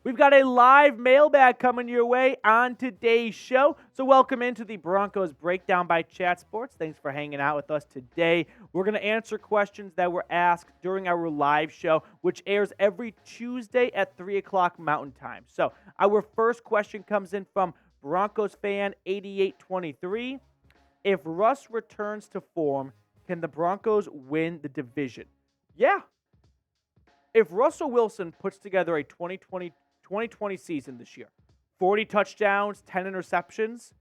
We've got a live mailbag coming your way on today's show. So welcome into the Broncos Breakdown by Chat Sports. Thanks for hanging out with us today. We're going to answer questions that were asked during our live show, which airs every Tuesday at 3 o'clock Mountain Time. So our first question comes in from Broncos fan 8823. If Russ returns to form, can the Broncos win the division? Yeah. If Russell Wilson puts together a 2020 season this year, 40 touchdowns, 10 interceptions,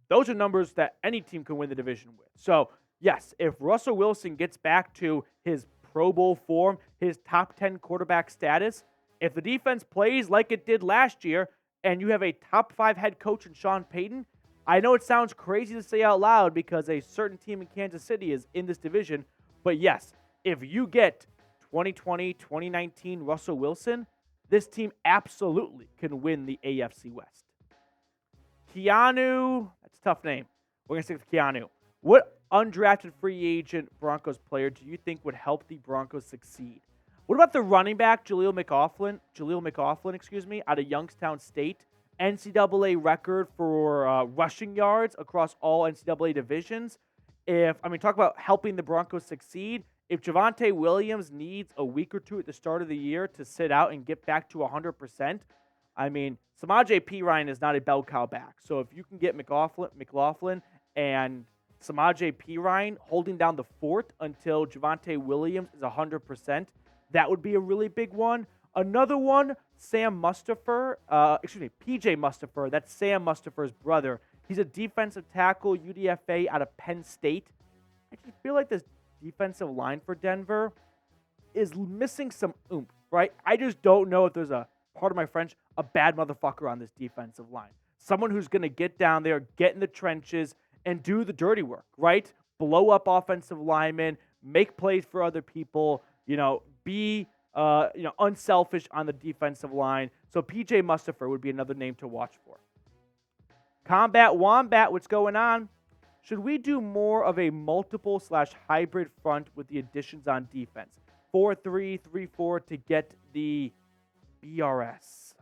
those are numbers that any team can win the division with. So, yes, if Russell Wilson gets back to his Pro Bowl form, his top 10 quarterback status, if the defense plays like it did last year, and you have a top 5 head coach in Sean Payton, I know it sounds crazy to say out loud because a certain team in Kansas City is in this division, but yes, if you get 2020, 2019 Russell Wilson, this team absolutely can win the AFC West. Keanu, that's a tough name. We're going to stick with Keanu. What undrafted free agent Broncos player do you think would help the Broncos succeed? What about the running back, Jaleel McLaughlin, out of Youngstown State? NCAA record for rushing yards across all NCAA divisions. Talk about helping the Broncos succeed. If Javonte Williams needs a week or two at the start of the year to sit out and get back to 100%, Samaje Perine is not a bell cow back. So if you can get McLaughlin and Samaje Perine holding down the fort until Javonte Williams is 100%, that would be a really big one. Another one, PJ Mustipher. That's Sam Mustipher's brother. He's a defensive tackle, UDFA out of Penn State. I just feel like this defensive line for Denver is missing some oomph, right? I just don't know if there's a bad motherfucker on this defensive line. Someone who's going to get down there, get in the trenches, and do the dirty work, right? Blow up offensive linemen, make plays for other people, be unselfish on the defensive line. So PJ Mustipher would be another name to watch for. Combat Wombat, what's going on? Should we do more of a multiple/hybrid front with the additions on defense? 4-3, 3-4 to get the BRS.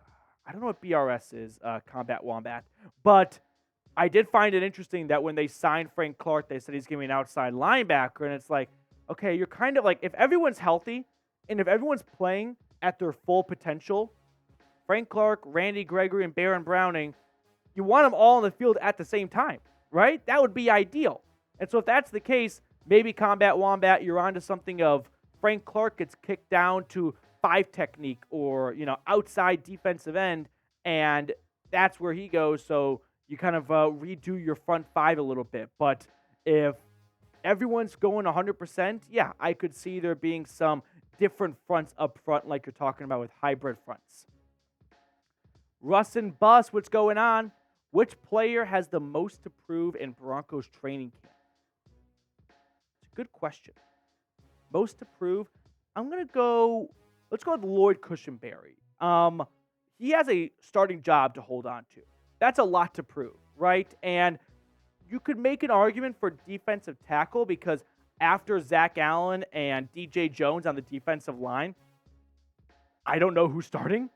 I don't know what BRS is, Combat Wombat. But I did find it interesting that when they signed Frank Clark, they said he's going to be an outside linebacker. And it's like, okay, you're kind of like, if everyone's healthy and if everyone's playing at their full potential, Frank Clark, Randy Gregory, and Baron Browning, you want them all on the field at the same time. Right? That would be ideal. And so if that's the case, maybe Combat Wombat, you're onto something of Frank Clark gets kicked down to 5 technique or, outside defensive end, and that's where he goes. So you kind of redo your front 5 a little bit. But if everyone's going 100%, yeah, I could see there being some different fronts up front like you're talking about with hybrid fronts. Russ and Bus, what's going on? Which player has the most to prove in Broncos training camp? It's a good question. Most to prove? Let's go with Lloyd Cushenberry. He has a starting job to hold on to. That's a lot to prove, right? And you could make an argument for defensive tackle because after Zach Allen and DJ Jones on the defensive line, I don't know who's starting.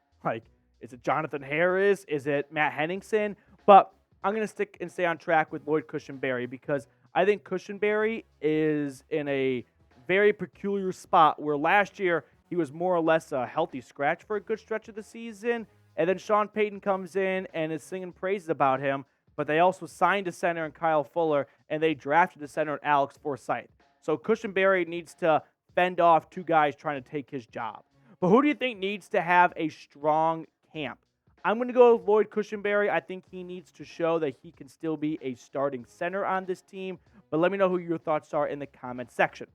Is it Jonathan Harris? Is it Matt Henningsen? But I'm going to stick and stay on track with Lloyd Cushenberry because I think Cushenberry is in a very peculiar spot where last year he was more or less a healthy scratch for a good stretch of the season. And then Sean Payton comes in and is singing praises about him. But they also signed a center in Kyle Fuller, and they drafted a center in Alex Forsythe. So Cushenberry needs to fend off 2 guys trying to take his job. But who do you think needs to have a strong camp? I'm going to go with Lloyd Cushenberry. I think he needs to show that he can still be a starting center on this team. But let me know who your thoughts are in the comment section.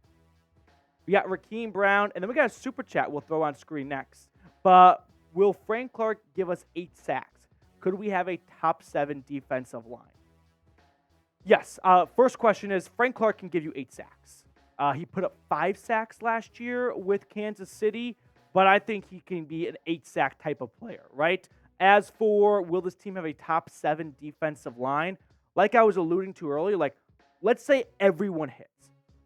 We got Rakeem Brown, and then we got a super chat we'll throw on screen next. But will Frank Clark give us 8 sacks? Could we have a top 7 defensive line? Yes. First question is, Frank Clark can give you 8 sacks. He put up 5 sacks last year with Kansas City, but I think he can be an 8-sack type of player, right? As for will this team have a top 7 defensive line, like I was alluding to earlier, let's say everyone hits.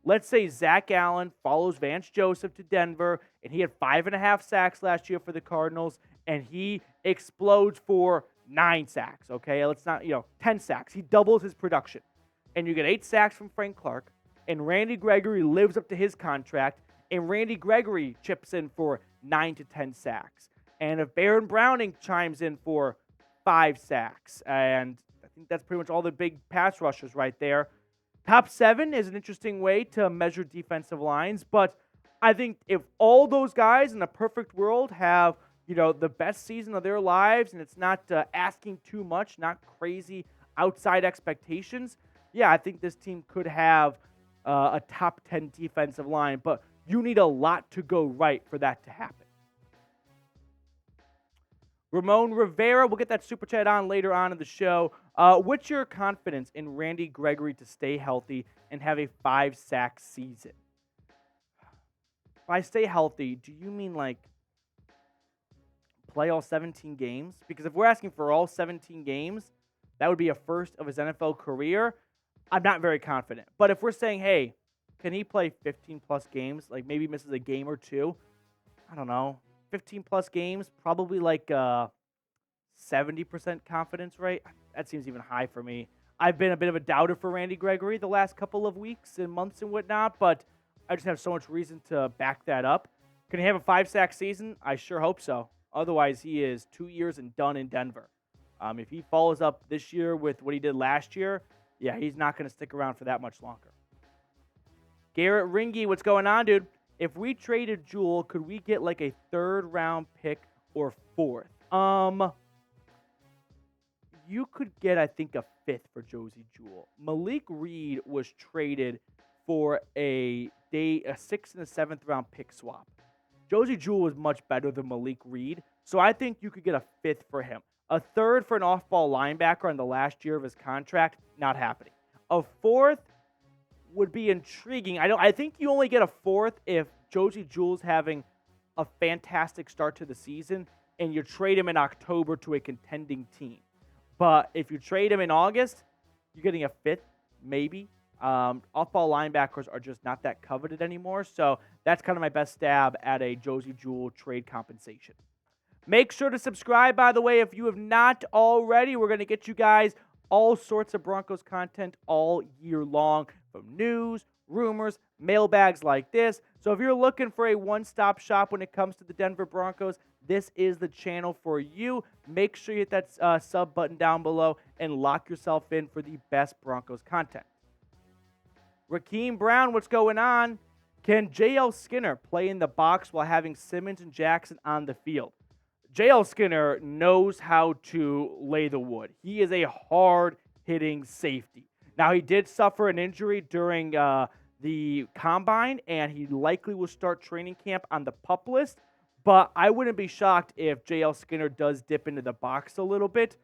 Let's say Zach Allen follows Vance Joseph to Denver, and he had 5.5 sacks last year for the Cardinals, and he explodes for 9 sacks, okay? Let's not, 10 sacks. He doubles his production. And you get 8 sacks from Frank Clark, and Randy Gregory lives up to his contract, and Randy Gregory chips in for 9 to 10 sacks. And if Baron Browning chimes in for 5 sacks, and I think that's pretty much all the big pass rushers right there. Top 7 is an interesting way to measure defensive lines, but I think if all those guys in a perfect world have, the best season of their lives, and it's not asking too much, not crazy outside expectations, yeah, I think this team could have a top 10 defensive line, but you need a lot to go right for that to happen. Ramon Rivera, we'll get that super chat on later on in the show. What's your confidence in Randy Gregory to stay healthy and have a 5-sack season? By stay healthy, do you mean like play all 17 games? Because if we're asking for all 17 games, that would be a first of his NFL career. I'm not very confident. But if we're saying, hey, can he play 15-plus games, like maybe misses a game or two? I don't know. 15-plus games, probably like 70% confidence rate. That seems even high for me. I've been a bit of a doubter for Randy Gregory the last couple of weeks and months and whatnot, but I just have so much reason to back that up. Can he have a 5-sack season? I sure hope so. Otherwise, he is 2 years and done in Denver. If he follows up this year with what he did last year, yeah, he's not going to stick around for that much longer. Garrett Ringy, what's going on, dude? If we traded Jewell, could we get like a 3rd-round pick or 4th? You could get, I think, a 5th for Josey Jewell. Malik Reed was traded for a 6th and a 7th-round pick swap. Josey Jewell was much better than Malik Reed, so I think you could get a 5th for him. A 3rd for an off-ball linebacker on the last year of his contract, not happening. A 4th would be intriguing. I think you only get a 4th if Josey Jewell's having a fantastic start to the season and you trade him in October to a contending team. But if you trade him in August, you're getting a 5th, maybe. Off-ball linebackers are just not that coveted anymore, so that's kind of my best stab at a Josey Jewell trade compensation. Make sure to subscribe, by the way, if you have not already. We're going to get you guys all sorts of Broncos content all year long, from news, rumors, mailbags like this. So if you're looking for a one-stop shop when it comes to the Denver Broncos, this is the channel for you. Make sure you hit that sub button down below and lock yourself in for the best Broncos content. Rakeem Brown, what's going on? Can J.L. Skinner play in the box while having Simmons and Jackson on the field? J.L. Skinner knows how to lay the wood. He is a hard-hitting safety. Now, he did suffer an injury during the combine, and he likely will start training camp on the PUP list, but I wouldn't be shocked if J.L. Skinner does dip into the box a little bit.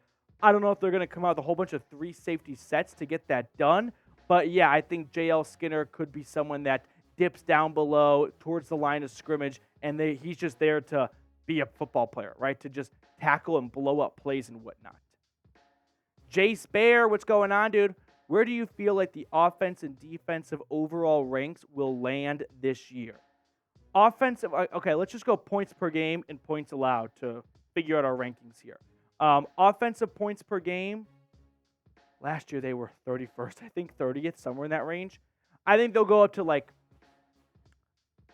I don't know if they're going to come out with a whole bunch of 3 safety sets to get that done, but yeah, I think J.L. Skinner could be someone that dips down below towards the line of scrimmage, and he's just there to be a football player, right? To just tackle and blow up plays and whatnot. Jace Bear, what's going on, dude? Where do you feel like the offense and defensive overall ranks will land this year? Offensive, okay, let's just go points per game and points allowed to figure out our rankings here. Offensive points per game, last year they were 31st, I think 30th, somewhere in that range. I think they'll go up to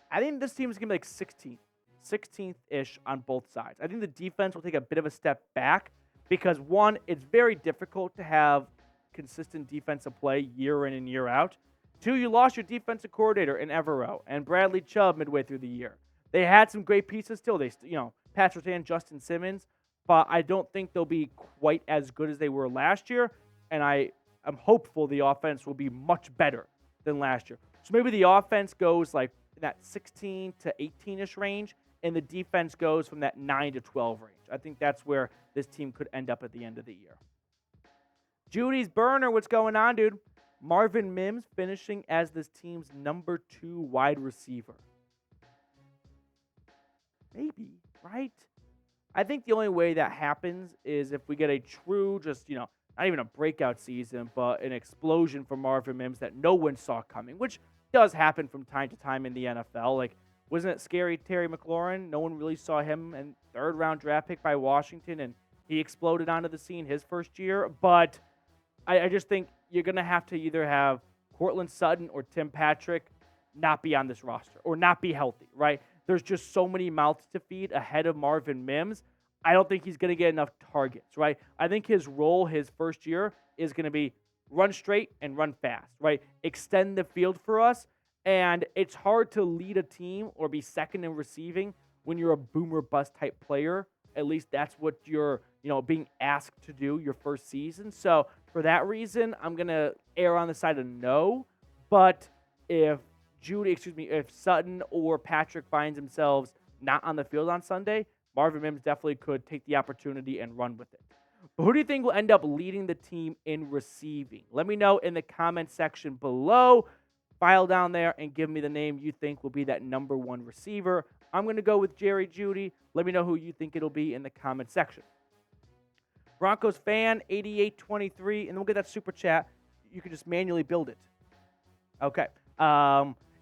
I think this team is going to be like 16th-ish on both sides. I think the defense will take a bit of a step back because, one, it's very difficult to have consistent defensive play year in and year out. 2, you lost your defensive coordinator in Evero and Bradley Chubb midway through the year. They had some great pieces still. Pat Surtain, Justin Simmons, but I don't think they'll be quite as good as they were last year, and I'm hopeful the offense will be much better than last year. So maybe the offense goes like in that 16 to 18-ish range, and the defense goes from that 9 to 12 range. I think that's where this team could end up at the end of the year. Judy's Burner, what's going on, dude? Marvin Mims finishing as this team's number 2 wide receiver. Maybe, right? I think the only way that happens is if we get a true, not even a breakout season, but an explosion from Marvin Mims that no one saw coming, which does happen from time to time in the NFL. Like, Wasn't it scary Terry McLaurin? No one really saw him, and third-round draft pick by Washington, and he exploded onto the scene his first year. But I just think you're going to have to either have Courtland Sutton or Tim Patrick not be on this roster or not be healthy, right? There's just so many mouths to feed ahead of Marvin Mims. I don't think he's going to get enough targets, right? I think his role his first year is going to be run straight and run fast, right? Extend the field for us. And it's hard to lead a team or be second in receiving when you're a boomer bust type player. At least that's what you're, being asked to do your first season. So for that reason, I'm going to err on the side of no. But if Sutton or Patrick finds themselves not on the field on Sunday, Marvin Mims definitely could take the opportunity and run with it. But who do you think will end up leading the team in receiving? Let me know in the comment section below. File down there and give me the name you think will be that number one receiver. I'm going to go with Jerry Jeudy. Let me know who you think it'll be in the comment section. Broncos fan 8823, and then we'll get that super chat. You can just manually build it. Okay.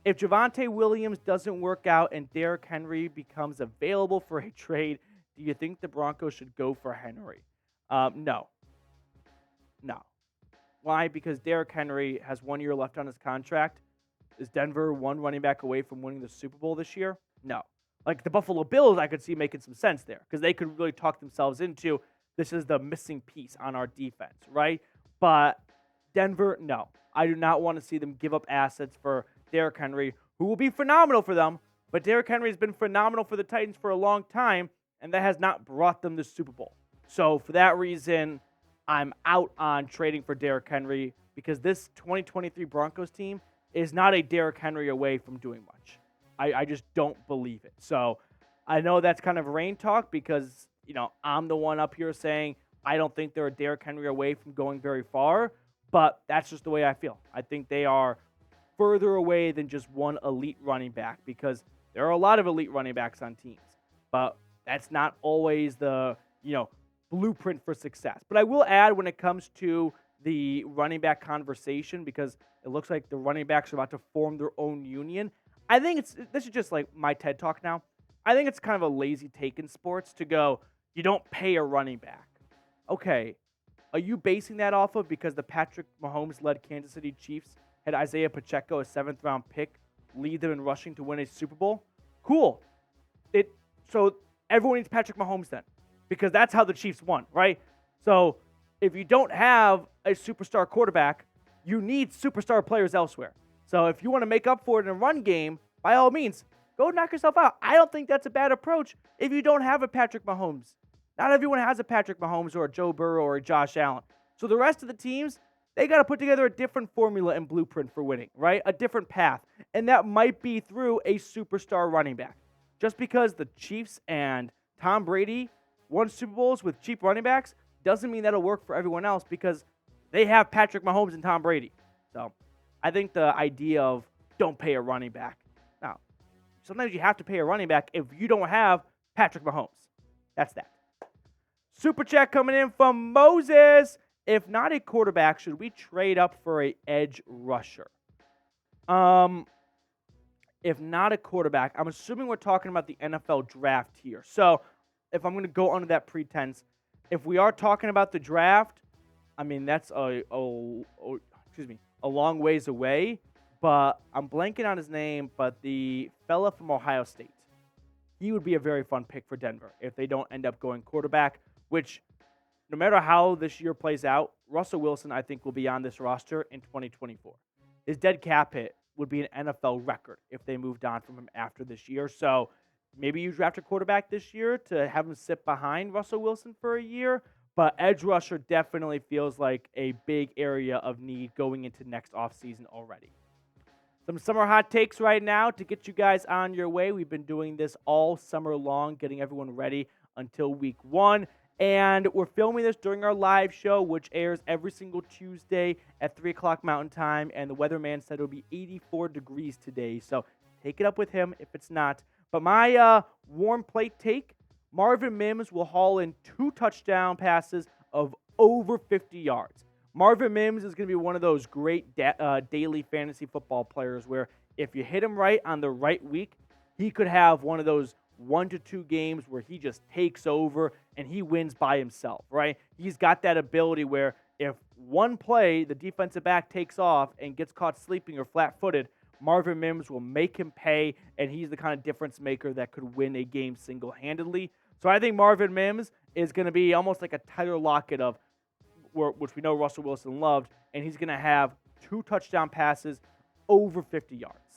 If Javonte Williams doesn't work out and Derrick Henry becomes available for a trade, do you think the Broncos should go for Henry? No. Why? Because Derrick Henry has 1 year left on his contract. Is Denver one running back away from winning the Super Bowl this year? No. Like the Buffalo Bills, I could see making some sense there because they could really talk themselves into this is the missing piece on our defense, right? But Denver, no. I do not want to see them give up assets for Derrick Henry, who will be phenomenal for them, but Derrick Henry has been phenomenal for the Titans for a long time, and that has not brought them the Super Bowl. So for that reason, I'm out on trading for Derrick Henry because this 2023 Broncos team is not a Derrick Henry away from doing much. I just don't believe it. So I know that's kind of rain talk because, I'm the one up here saying I don't think they're a Derrick Henry away from going very far, but that's just the way I feel. I think they are further away than just one elite running back because there are a lot of elite running backs on teams, but that's not always the, blueprint for success. But I will add when it comes to the running back conversation, because it looks like the running backs are about to form their own union. I think this is just like my TED Talk now. I think it's kind of a lazy take in sports to go, you don't pay a running back. Okay, are you basing that off of because the Patrick Mahomes-led Kansas City Chiefs had Isaiah Pacheco, a 7th-round pick, lead them in rushing to win a Super Bowl? Cool. So everyone needs Patrick Mahomes then, because that's how the Chiefs won, right? So if you don't have a superstar quarterback, you need superstar players elsewhere. So if you want to make up for it in a run game, by all means, go knock yourself out. I don't think that's a bad approach if you don't have a Patrick Mahomes. Not everyone has a Patrick Mahomes or a Joe Burrow or a Josh Allen. So the rest of the teams, they got to put together a different formula and blueprint for winning, right? A different path. And that might be through a superstar running back. Just because the Chiefs and Tom Brady won Super Bowls with cheap running backs doesn't mean that'll work for everyone else because they have Patrick Mahomes and Tom Brady. So I think the idea of don't pay a running back. Now, sometimes you have to pay a running back if you don't have Patrick Mahomes. That's that. Super chat coming in from Moses. If not a quarterback, should we trade up for a edge rusher? If not a quarterback, I'm assuming we're talking about the NFL draft here. So if I'm going to go under that pretense, if we are talking about the draft, I mean, that's a long ways away, but I'm blanking on his name, but the fella from Ohio State, he would be a very fun pick for Denver if they don't end up going quarterback, which no matter how this year plays out, Russell Wilson, I think, will be on this roster in 2024. His dead cap hit would be an NFL record if they moved on from him after this year. So maybe you draft a quarterback this year to have him sit behind Russell Wilson for a year, but edge rusher definitely feels like a big area of need going into next offseason already. Some summer hot takes right now to get you guys on your way. We've been doing this all summer long, getting everyone ready until week 1. And we're filming this during our live show, which airs every single Tuesday at 3 o'clock Mountain Time. And the weatherman said it'll be 84 degrees today. So take it up with him if it's not. But my warm plate take, Marvin Mims will haul in 2 touchdown passes of over 50 yards. Marvin Mims is going to be one of those great daily fantasy football players where if you hit him right on the right week, he could have one of those 1 to 2 games where he just takes over and he wins by himself, right? He's got that ability where if one play the defensive back takes off and gets caught sleeping or flat-footed, Marvin Mims will make him pay, and he's the kind of difference maker that could win a game single-handedly. So I think Marvin Mims is going to be almost like a Tyler Lockett of, which we know Russell Wilson loved, and he's going to have 2 touchdown passes over 50 yards.